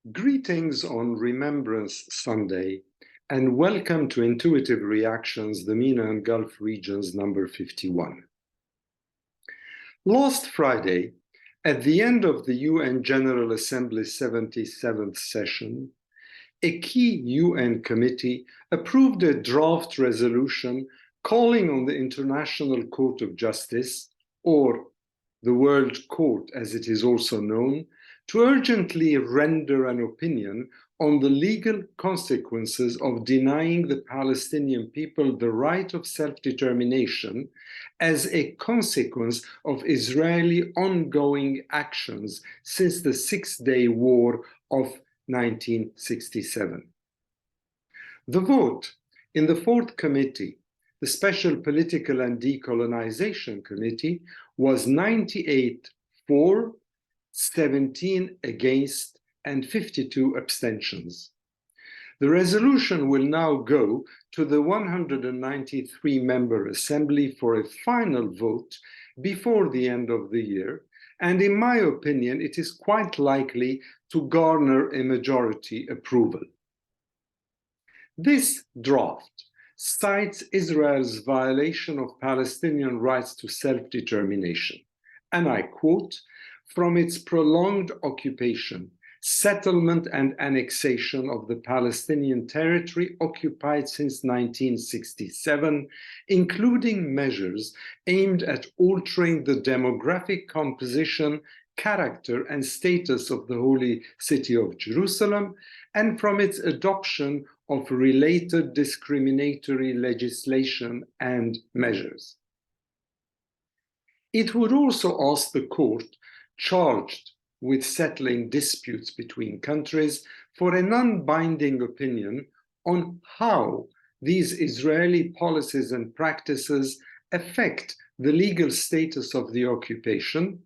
Greetings on Remembrance Sunday, and welcome to Intuitive Reactions, the MENA Gulf Regions number 51. Last Friday, at the end of the UN General Assembly's 77th session, a key UN committee approved a draft resolution calling on the International Court of Justice, or the World Court as it is also known, to urgently render an opinion on the legal consequences of denying the Palestinian people the right of self-determination as a consequence of Israeli ongoing actions since the Six-Day War of 1967. The vote in the fourth committee, the Special Political and Decolonization Committee, was 98 for, 17 against, and 52 abstentions. The resolution will now go to the 193-member Assembly for a final vote before the end of the year, and in my opinion, it is quite likely to garner a majority approval. This draft cites Israel's violation of Palestinian rights to self-determination, and I quote, "From its prolonged occupation, settlement and annexation of the Palestinian territory occupied since 1967, including measures aimed at altering the demographic composition, character, and status of the Holy City of Jerusalem, and from its adoption of related discriminatory legislation and measures." It would also ask the court charged with settling disputes between countries for a non-binding opinion on how these Israeli policies and practices affect the legal status of the occupation,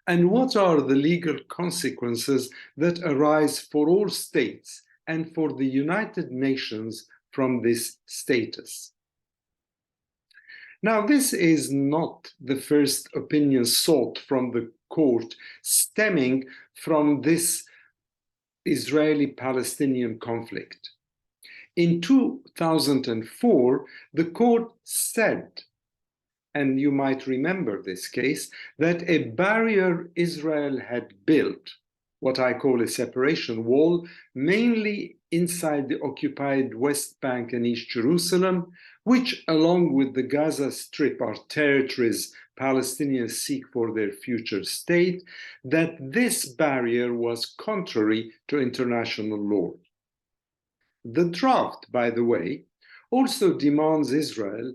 and what are the legal consequences that arise for all states and for the United Nations from this status. Now, this is not the first opinion sought from the court stemming from this Israeli-Palestinian conflict. In 2004, the court said, and you might remember this case, that a barrier Israel had built, what I call a separation wall, mainly inside the occupied West Bank and East Jerusalem, which, along with the Gaza Strip, are territories Palestinians seek for their future state, that this barrier was contrary to international law. The draft, by the way, also demands Israel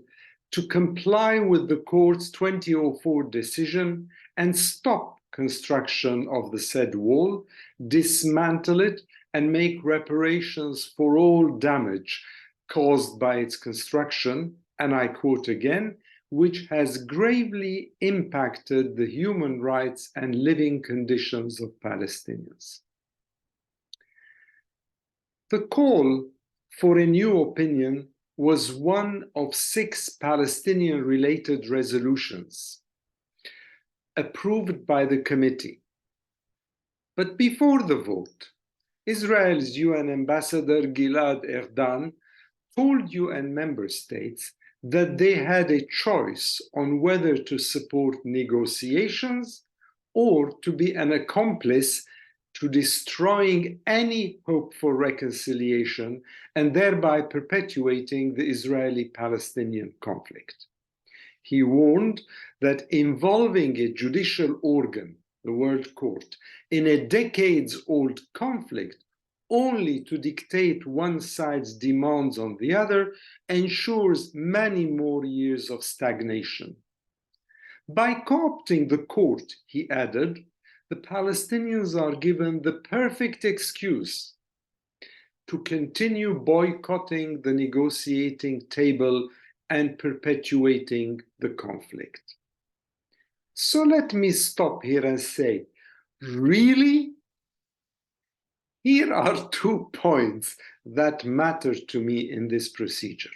to comply with the court's 2004 decision and stop construction of the said wall, dismantle it, and make reparations for all damage caused by its construction, and I quote again, which has gravely impacted the human rights and living conditions of Palestinians. The call for a new opinion was one of 6 Palestinian-related resolutions approved by the committee. But before the vote, Israel's UN ambassador Gilad Erdan told UN member states that they had a choice on whether to support negotiations or to be an accomplice to destroying any hope for reconciliation and thereby perpetuating the Israeli-Palestinian conflict. He warned that involving a judicial organ, the World Court, in a decades-old conflict only to dictate one side's demands on the other ensures many more years of stagnation. By co-opting the court, he added, the Palestinians are given the perfect excuse to continue boycotting the negotiating table and perpetuating the conflict. So let me stop here and say, really? Here are 2 points that matter to me in this procedure.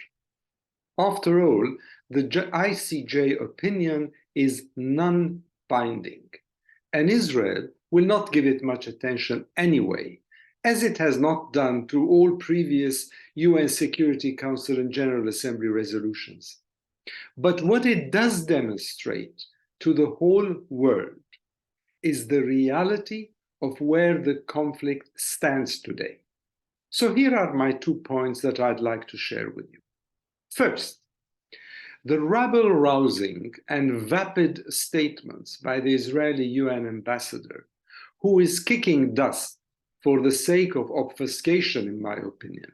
After all, the ICJ opinion is non-binding, and Israel will not give it much attention anyway, as it has not done through all previous UN Security Council and General Assembly resolutions. But what it does demonstrate to the whole world is the reality of where the conflict stands today. So here are my 2 points that I'd like to share with you. First, the rabble-rousing and vapid statements by the Israeli UN ambassador, who is kicking dust for the sake of obfuscation, in my opinion.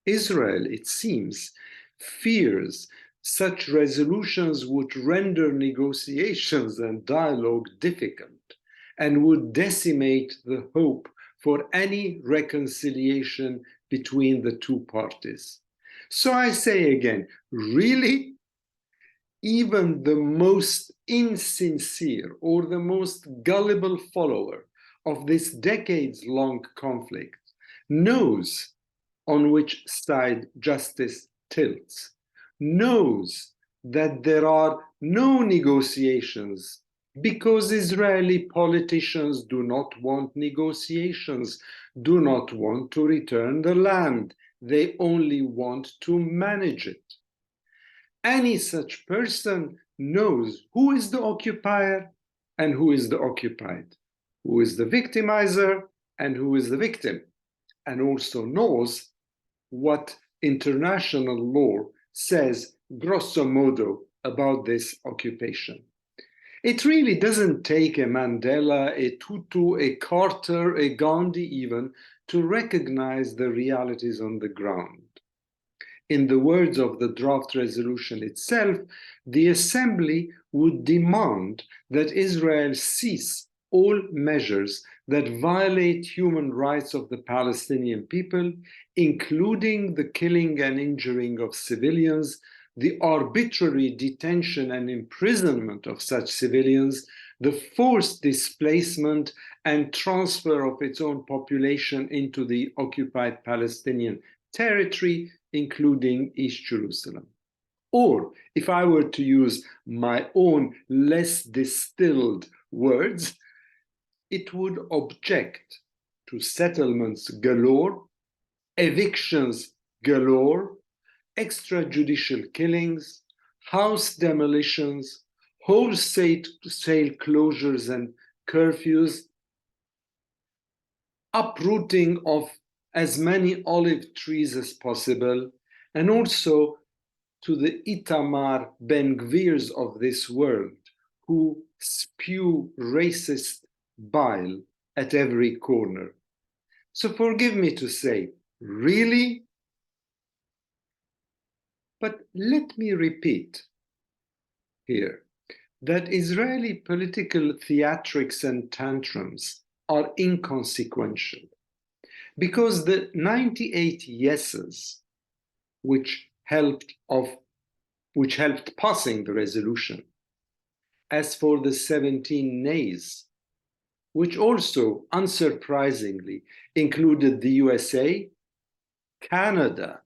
Israel, it seems, fears such resolutions would render negotiations and dialogue difficult and would decimate the hope for any reconciliation between the two parties. So I say again, really? Even the most insincere or the most gullible follower of this decades-long conflict knows on which side justice tilts, knows that there are no negotiations because Israeli politicians do not want negotiations, do not want to return the land. They only want to manage it. Any such person knows who is the occupier and who is the occupied, who is the victimizer and who is the victim, and also knows what international law says, grosso modo, about this occupation. It really doesn't take a Mandela, a Tutu, a Carter, a Gandhi even, to recognize the realities on the ground. In the words of the draft resolution itself, the Assembly would demand that Israel cease all measures that violate human rights of the Palestinian people, including the killing and injuring of civilians, the arbitrary detention and imprisonment of such civilians, the forced displacement and transfer of its own population into the occupied Palestinian territory, including East Jerusalem. Or, if I were to use my own less distilled words, it would object to settlements galore, evictions galore, extrajudicial killings, house demolitions, wholesale closures and curfews, uprooting of as many olive trees as possible, and also to the Itamar Ben-Gvirs of this world, who spew racist bile at every corner. So forgive me to say, really? But let me repeat here that Israeli political theatrics and tantrums are inconsequential, because the 98 yeses which helped passing the resolution, as for the 17 nays, which also, unsurprisingly, included the USA, Canada,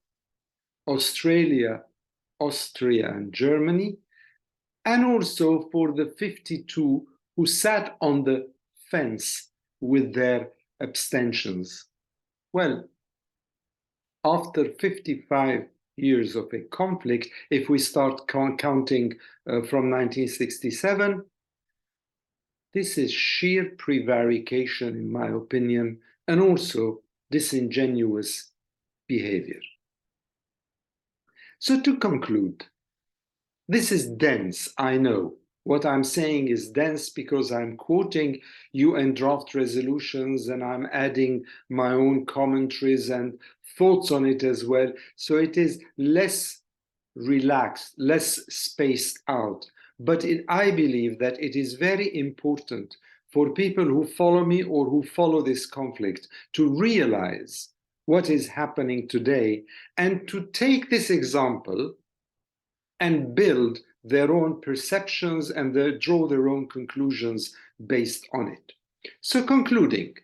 Australia, Austria, and Germany, and also for the 52 who sat on the fence with their abstentions. Well, after 55 years of a conflict, if we start counting from 1967, this is sheer prevarication, in my opinion, and also disingenuous behavior. So to conclude, this is dense, I know. What I'm saying is dense because I'm quoting UN draft resolutions and I'm adding my own commentaries and thoughts on it as well. So it is less relaxed, less spaced out. But I believe that it is very important for people who follow me or who follow this conflict to realize what is happening today and to take this example and build their own perceptions and draw their own conclusions based on it. So concluding,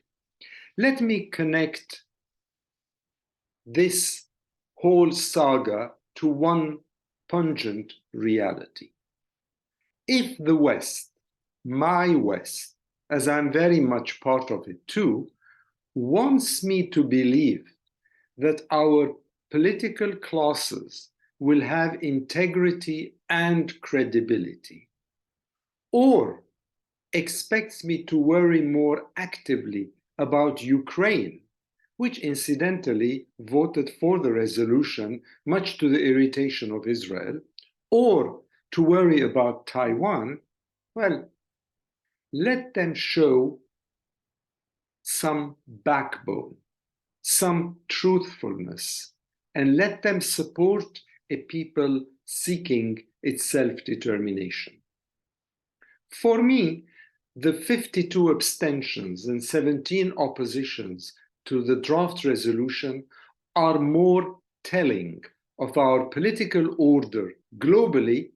let me connect this whole saga to one pungent reality. If the West, my West, as I'm very much part of it too, wants me to believe that our political classes will have integrity and credibility, or expects me to worry more actively about Ukraine, which incidentally voted for the resolution, much to the irritation of Israel, or to worry about Taiwan, well, let them show some backbone, some truthfulness, and let them support a people seeking its self-determination. For me, the 52 abstentions and 17 oppositions to the draft resolution are more telling of our political order globally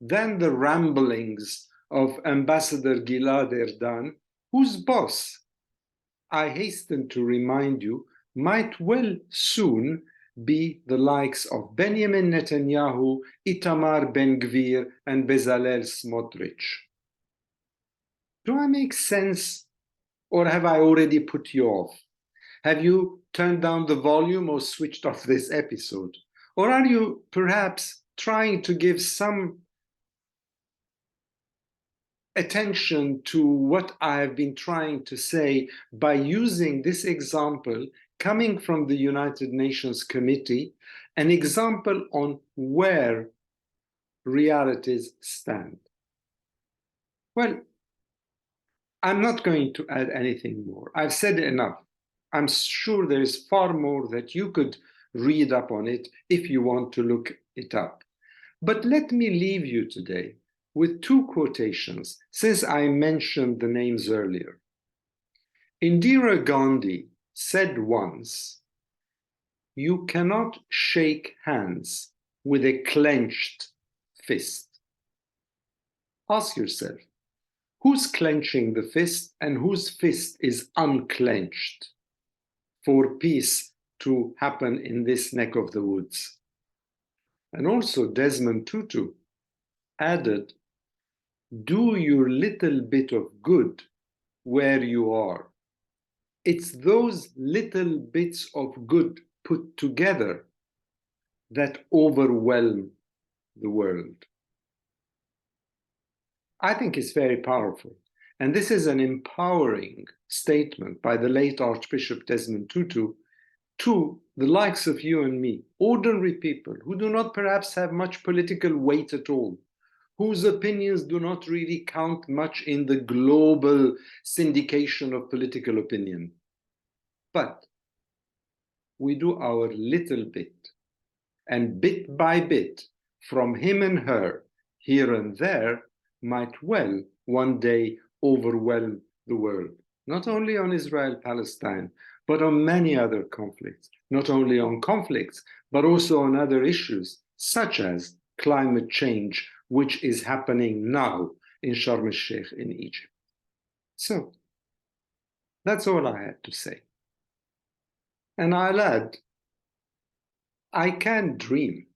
than the ramblings of Ambassador Gilad Erdan, whose boss, I hasten to remind you, might well soon be the likes of Benjamin Netanyahu, Itamar Ben-Gvir, and Bezalel Smotrich. Do I make sense, or have I already put you off? Have you turned down the volume or switched off this episode? Or are you perhaps trying to give some attention to what I have been trying to say by using this example coming from the United Nations Committee, an example on where realities stand? Well, I'm not going to add anything more. I've said enough. I'm sure there is far more that you could read up on it if you want to look it up. But let me leave you today with two quotations, since I mentioned the names earlier. Indira Gandhi said once, "You cannot shake hands with a clenched fist." Ask yourself, who's clenching the fist and whose fist is unclenched for peace to happen in this neck of the woods? And also Desmond Tutu added, "Do your little bit of good where you are." It's those little bits of good put together that overwhelm the world. I think it's very powerful. And this is an empowering statement by the late Archbishop Desmond Tutu to the likes of you and me, ordinary people who do not perhaps have much political weight at all, whose opinions do not really count much in the global syndication of political opinion. But we do our little bit, and bit by bit, from him and her, here and there, might well one day overwhelm the world, not only on Israel-Palestine, but on many other conflicts, not only on conflicts, but also on other issues, such as climate change, which is happening now in Sharm el-Sheikh in Egypt. So, that's all I had to say. And I'll add, I can dream,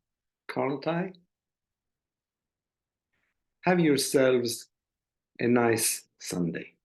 can't I? Have yourselves a nice Sunday.